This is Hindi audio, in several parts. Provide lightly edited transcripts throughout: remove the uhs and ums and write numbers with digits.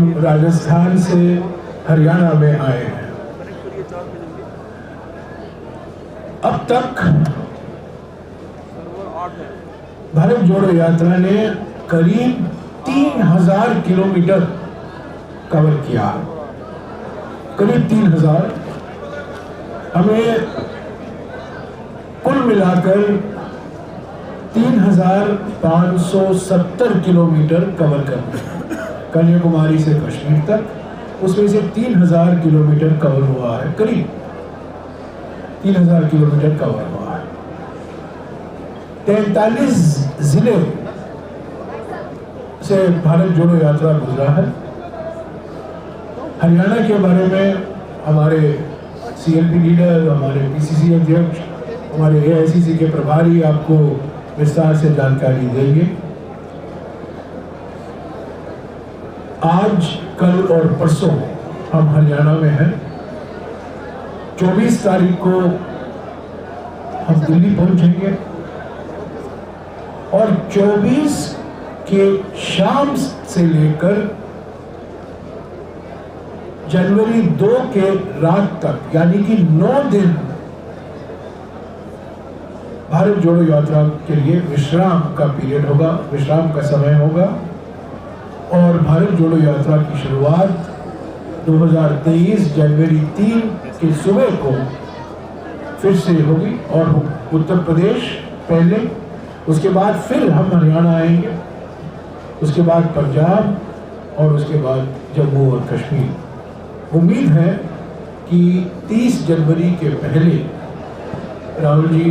हम राजस्थान से हरियाणा में आए हैं। अब तक भारत जोड़ो यात्रा ने करीब 3000 किलोमीटर कवर किया, करीब 3000। हमें कुल मिलाकर 3570 किलोमीटर कवर करना है कन्याकुमारी से कश्मीर तक। उसमें से 3000 किलोमीटर कवर हुआ है, करीब 3000 किलोमीटर कवर हुआ है। 43 जिले से भारत जोड़ो यात्रा गुजरा है। हरियाणा के बारे में हमारे CLP लीडर, हमारे PCC अध्यक्ष, हमारे AICC के प्रभारी आपको विस्तार से जानकारी देंगे। आज, कल और परसों हम हरियाणा में हैं। 24 तारीख को हम दिल्ली पहुंचेंगे और 24 के शाम से लेकर जनवरी 2 के रात तक, यानी कि 9 दिन भारत जोड़ो यात्रा के लिए विश्राम का पीरियड होगा, विश्राम का समय होगा। और भारत जोड़ो यात्रा की शुरुआत 2023 जनवरी 3 की सुबह को फिर से होगी और उत्तर प्रदेश पहले, उसके बाद फिर हम हरियाणा आएंगे, उसके बाद पंजाब और उसके बाद जम्मू और कश्मीर। उम्मीद है कि 30 जनवरी के पहले राहुल जी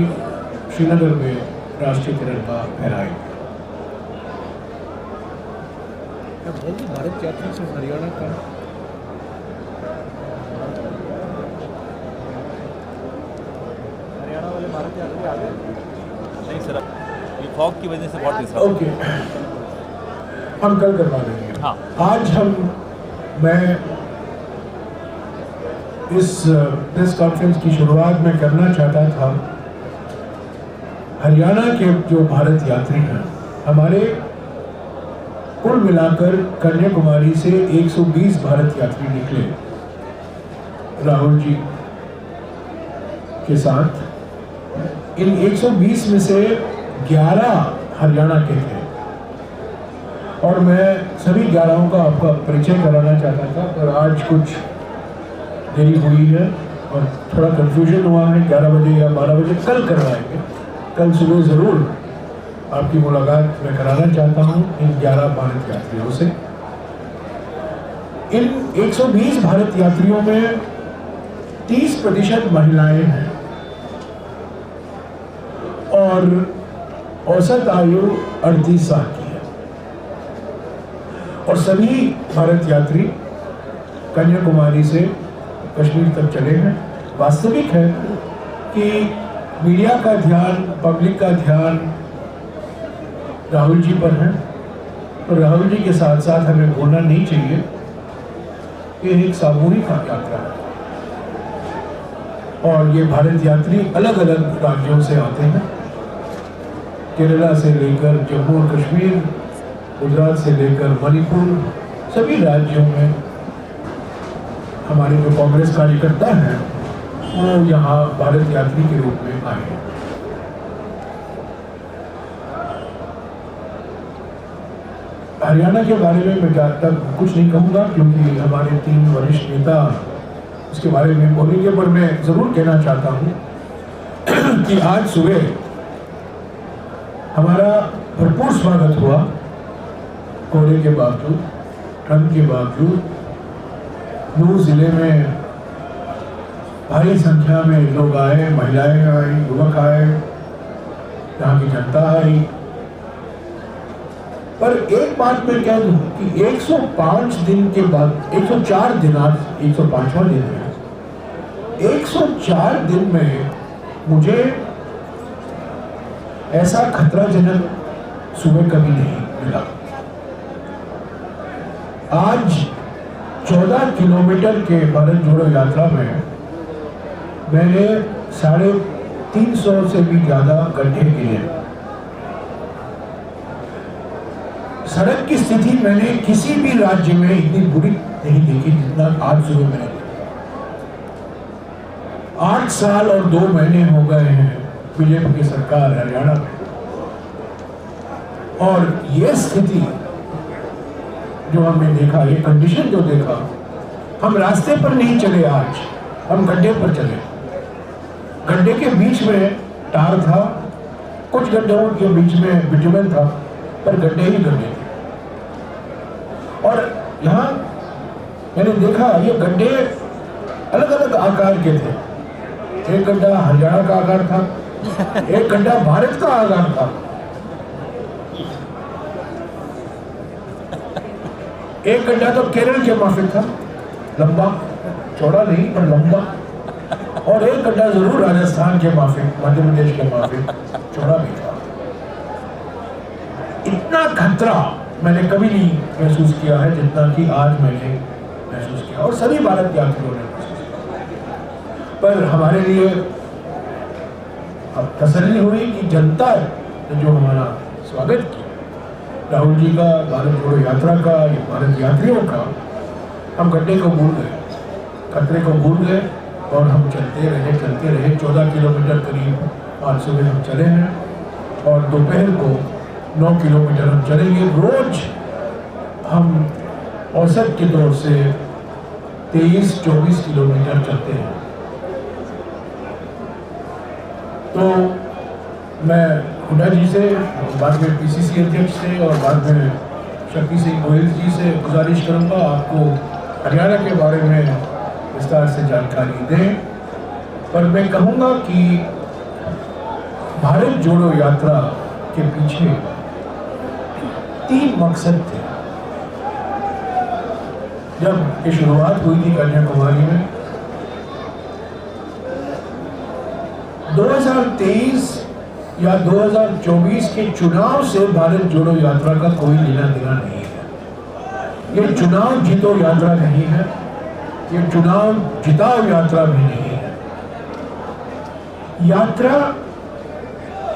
श्रीनगर में राष्ट्रीय तिरंगा फहराएंगे। भारत यात्रा से हरियाणा का हरियाणा वाले भारत यात्री आ गए? नहीं सर, ये फॉग की वजह से बहुत डिस्टर्ब। ओके, हम कल करवा देंगे। हाँ, आज मैं इस प्रेस कॉन्फ्रेंस की शुरुआत में करना चाहता था। हरियाणा के जो भारत यात्री हैं, हमारे कुल मिलाकर कन्याकुमारी से 120 भारत यात्री निकले राहुल जी के साथ। इन 120 में से 11 हरियाणा के थे और मैं सभी 11 का आपका परिचय कराना चाहता था, पर आज कुछ देरी हुई है और थोड़ा कंफ्यूजन हुआ है। 11 बजे या 12 बजे कल करवाएंगे। कल सुबह ज़रूर आपकी मुलाकात मैं कराना चाहता हूं इन 11 भारत यात्रियों से। इन 120 भारत यात्रियों में 30% महिलाएं हैं और औसत आयु 38 साल की है। और सभी भारत यात्री कन्याकुमारी से कश्मीर तक चले हैं। वास्तविक है कि मीडिया का ध्यान, पब्लिक का ध्यान राहुल जी पर है, और राहुल जी के साथ साथ हमें भूलना नहीं चाहिए कि एक सामूहिक यात्रा है और ये भारत यात्री अलग अलग राज्यों से आते हैं। केरला से लेकर जम्मू और कश्मीर, गुजरात से लेकर मणिपुर, सभी राज्यों में हमारे जो कांग्रेस कार्यकर्ता हैं वो यहाँ भारत यात्री के रूप में आए हैं। हरियाणा के बारे में मैं ज़्यादा कुछ नहीं कहूँगा क्योंकि हमारे 3 वरिष्ठ नेता उसके बारे में बोलेंगे, पर मैं ज़रूर कहना चाहता हूँ कि आज सुबह हमारा भरपूर स्वागत हुआ। कोहरे के बावजूद, ठंड के बावजूद, नूह जिले में भारी संख्या में लोग आए, महिलाएं आई, युवक आए, यहाँ की जनता आई। पर एक बात मैं कह दूं कि 105 दिन के बाद, 104 दिन, आज 105वां दिन है, 104 दिन में मुझे ऐसा खतराजनक सुबह कभी नहीं मिला। आज 14 किलोमीटर के भारत जोड़ो यात्रा में मैंने 350 से भी ज्यादा गड्ढे गिरे। सड़क की स्थिति मैंने किसी भी राज्य में इतनी बुरी नहीं देखी जितना आज सुबह मैंने देखा। 8 साल और 2 महीने हो गए हैं बीजेपी की सरकार हरियाणा में, और ये स्थिति जो हमने देखा, ये कंडीशन जो देखा, हम रास्ते पर नहीं चले, आज हम गड्ढे पर चले। गड्ढे के बीच में टार था, कुछ गड्ढों के बीच में बिटुमेन था, पर गड्ढे ही गड्ढे थे। और यहाँ मैंने देखा ये गड्ढे अलग अलग आकार के थे। एक गड्ढा हरियाणा का आकार था, एक गड्ढा भारत का आकार था, एक गड्ढा तो केरल के माफिक था, लंबा, चौड़ा नहीं पर लंबा, और एक गड्ढा जरूर राजस्थान के माफिक, मध्य प्रदेश के माफिक, चौड़ा भी था। इतना खतरा मैंने कभी नहीं महसूस किया है जितना कि आज मैंने महसूस किया, और सभी भारत यात्रियों ने महसूस किया। पर हमारे लिए अब तसल्ली हुई कि जनता ने जो हमारा स्वागत किया, राहुल जी का, भारत जोड़ो यात्रा का, या भारत यात्रियों का, हम गड्ढे को भूल गए, खतरे को भूल गए, और हम चलते रहे 14 किलोमीटर करीब आज सुबह हम चले हैं, और दोपहर को 9 किलोमीटर हम चलेंगे। रोज हम औसत के तौर से 23-24 किलोमीटर चलते हैं। तो मैं हुड्डा जी से, बाद में पीसीसी अध्यक्ष से, और बाद में शक्ति सिंह गोयल जी से गुजारिश करूंगा आपको हरियाणा के बारे में विस्तार से जानकारी दें। पर मैं कहूँगा कि भारत जोड़ो यात्रा के पीछे 3 मकसद थे। जब ये शुरुआत हुई थी कन्याकुमारी में, 2023 या 2024 के चुनाव से भारत जोड़ो यात्रा का कोई लेना देना नहीं है। ये चुनाव जीतो यात्रा नहीं है, ये चुनाव जिताओ यात्रा भी नहीं है। यात्रा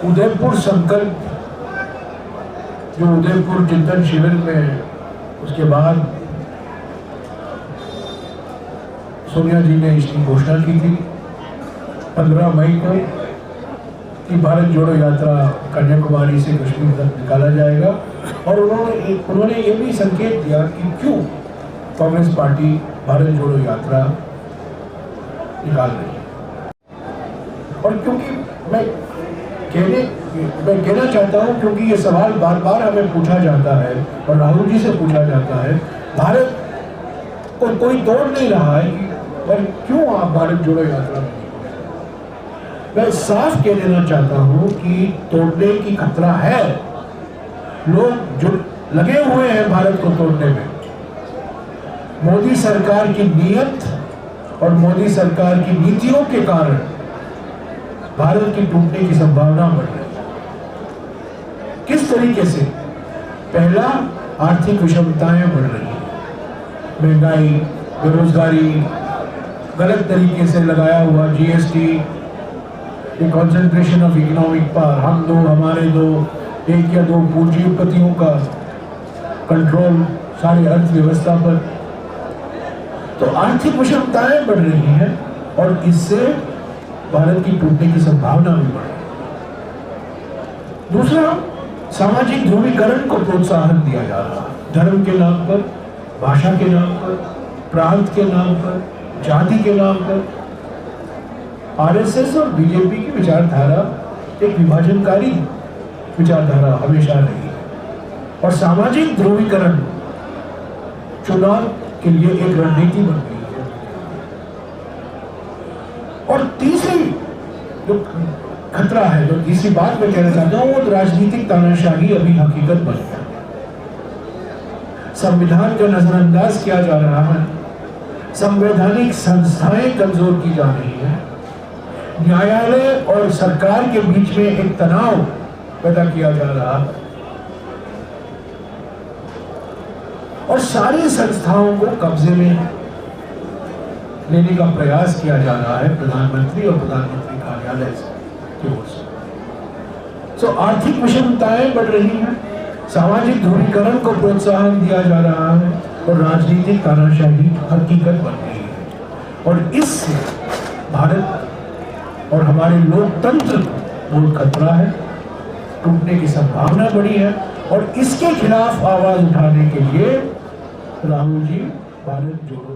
उदयपुर संकल्प, जो उदयपुर चिंतन शिविर में, उसके बाद सोनिया जी ने इसकी घोषणा की थी 15 मई को कि भारत जोड़ो यात्रा कन्याकुमारी से कश्मीर तक निकाला जाएगा, और उन्होंने ये भी संकेत दिया कि क्यों कांग्रेस पार्टी भारत जोड़ो यात्रा निकाल रही है। और क्योंकि मैं कहना चाहता हूं, क्योंकि ये सवाल बार बार हमें पूछा जाता है और राहुल जी से पूछा जाता है, भारत को कोई तोड़ नहीं रहा है, पर क्यों आप भारत जोड़ो यात्रा में? मैं साफ कह देना चाहता हूं कि तोड़ने की खतरा है। लोग जो लगे हुए हैं भारत को तोड़ने में, मोदी सरकार की नीयत और मोदी सरकार की नीतियों के कारण भारत की टूटने की संभावना बढ़ रही है। किस तरीके से? पहला, आर्थिक विषमताएं बढ़ रही हैं, महंगाई, बेरोजगारी, गलत तरीके से लगाया हुआ GST, concentration of economic power, हम दो हमारे दो, एक या दो पूंजीपतियों का कंट्रोल सारी अर्थव्यवस्था पर। तो आर्थिक विषमताएं बढ़ रही हैं, और इससे भारत की टूटने की संभावना भी बढ़ रही है। दूसरा, सामाजिक ध्रुवीकरण को प्रोत्साहन दिया जा रहा है, धर्म के नाम पर, भाषा के नाम पर, प्रांत के नाम पर, जाति के नाम पर। आरएसएस और बीजेपी की विचारधारा एक विभाजनकारी विचारधारा हमेशा रही है, और सामाजिक ध्रुवीकरण चुनाव के लिए एक रणनीति बन गई है। और तीसरी जो खतरा है, जो तीसरी बात मैं कहना चाहता हूं, वो राजनीतिक तानाशाही अभी हकीकत बन गया। संविधान का नजरअंदाज किया जा रहा है, संवैधानिक संस्थाएं कमजोर की जा रही है, न्यायालय और सरकार के बीच में एक तनाव पैदा किया जा रहा है, और सारी संस्थाओं को कब्जे में लेने का प्रयास किया जा रहा है प्रधानमंत्री और प्रधानमंत्री कार्यालय की ओर से। आर्थिक विषमताएं बढ़ रही हैं, सामाजिक ध्रुवीकरण को प्रोत्साहन दिया जा रहा है और राजनीतिक तानाशाही हकीकत बन गई है। और इससे भारत और हमारे लोकतंत्र को बहुत खतरा है, टूटने की संभावना बड़ी है। और इसके खिलाफ आवाज उठाने के लिए राहुल जी भारत जोड़ो